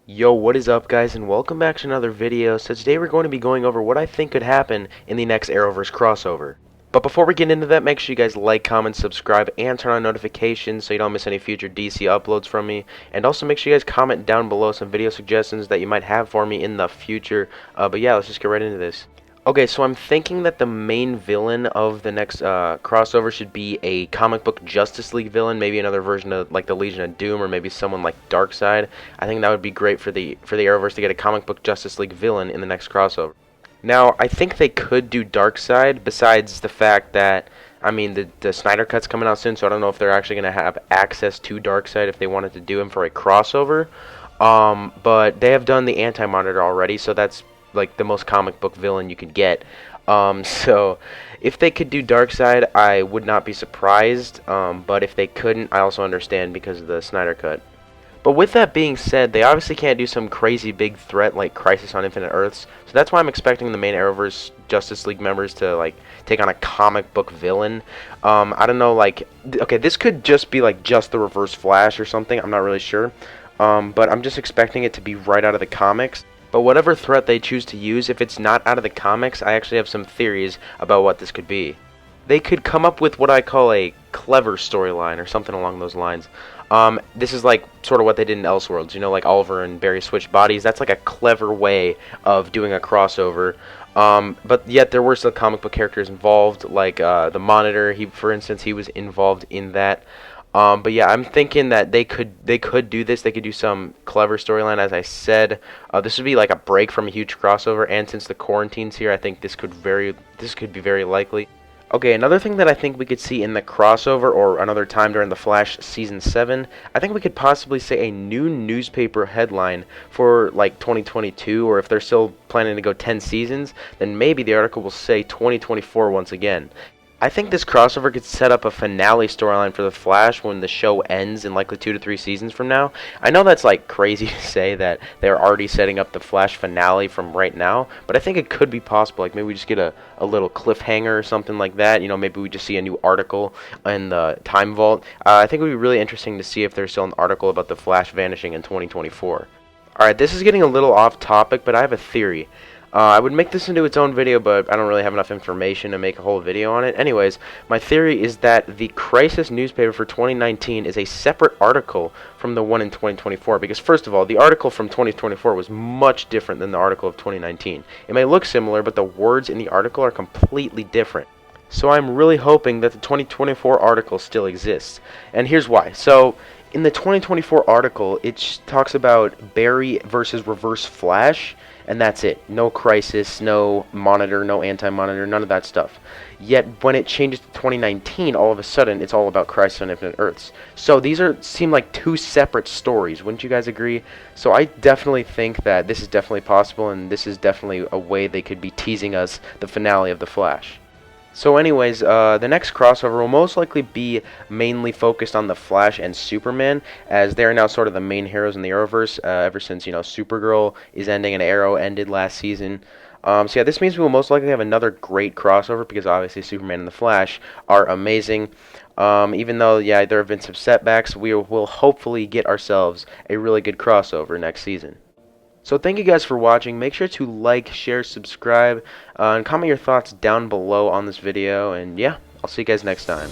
Yo, what is up guys, and welcome back to another video. So today we're going to be going over what I think could happen in the next Arrowverse crossover. But before we get into that, make sure you guys like, comment, subscribe, and turn on notifications so you don't miss any future DC uploads from me. And also make sure you guys comment down below some video suggestions that you might have for me in the future. But yeah, let's just get right into this. Okay, so I'm thinking that the main villain of the next crossover should be a comic book Justice League villain, maybe another version of like the Legion of Doom, or maybe someone like Darkseid. I think that would be great for the Arrowverse to get a comic book Justice League villain in the next crossover. Now, I think they could do Darkseid, besides the fact that, I mean, the Snyder Cut's coming out soon, so I don't know if they're actually going to have access to Darkseid if they wanted to do him for a crossover. But they have done the Anti-Monitor already, so that's like the most comic book villain you could get. So if they could do Darkseid, I would not be surprised. But if they couldn't, I also understand because of the Snyder Cut. But with that being said, they obviously can't do some crazy big threat like Crisis on Infinite Earths. So that's why I'm expecting the main Arrowverse Justice League members to like take on a comic book villain. I don't know, like, okay, this could just be like just the Reverse Flash or something. I'm not really sure. But I'm just expecting it to be right out of the comics. But whatever threat they choose to use, if it's not out of the comics, I actually have some theories about what this could be. They could come up with what I call a clever storyline or something along those lines. This is like sort of what they did in Elseworlds, you know, like Oliver and Barry switched bodies. That's like a clever way of doing a crossover. But yet there were still comic book characters involved, like the Monitor. For instance, he was involved in that. But yeah, I'm thinking that they could do this. They could do some clever storyline, as I said. This would be like a break from a huge crossover, and since the quarantine's here, I think this could be very likely. Okay, another thing that I think we could see in the crossover, or another time during the Flash Season 7, I think we could possibly say a new newspaper headline for like 2022, or if they're still planning to go 10 seasons, then maybe the article will say 2024 once again. I think this crossover could set up a finale storyline for The Flash when the show ends in likely 2 to 3 seasons from now. I know that's like crazy to say that they're already setting up the Flash finale from right now, but I think it could be possible. Like maybe we just get a little cliffhanger or something like that. You know, maybe we just see a new article in the Time Vault. I think it would be really interesting to see if there's still an article about the Flash vanishing in 2024. Alright, this is getting a little off topic, but I have a theory. I would make this into its own video, but I don't really have enough information to make a whole video on it. Anyways, my theory is that the Crisis newspaper for 2019 is a separate article from the one in 2024. Because first of all, the article from 2024 was much different than the article of 2019. It may look similar, but the words in the article are completely different. So I'm really hoping that the 2024 article still exists. And here's why. So in the 2024 article, it talks about Barry versus Reverse Flash, and that's it. No Crisis, no Monitor, no Anti-Monitor, none of that stuff. Yet when it changes to 2019, all of a sudden it's all about Crisis on Infinite Earths. So these seem like two separate stories. Wouldn't you guys agree? So I definitely think that this is definitely possible, and this is definitely a way they could be teasing us the finale of The Flash. So anyways, the next crossover will most likely be mainly focused on the Flash and Superman, as they're now sort of the main heroes in the Arrowverse, ever since, you know, Supergirl is ending and Arrow ended last season. So yeah, this means we will most likely have another great crossover, because obviously Superman and the Flash are amazing. Even though, yeah, there have been some setbacks, we will hopefully get ourselves a really good crossover next season. So thank you guys for watching. Make sure to like, share, subscribe, and comment your thoughts down below on this video. And yeah, I'll see you guys next time.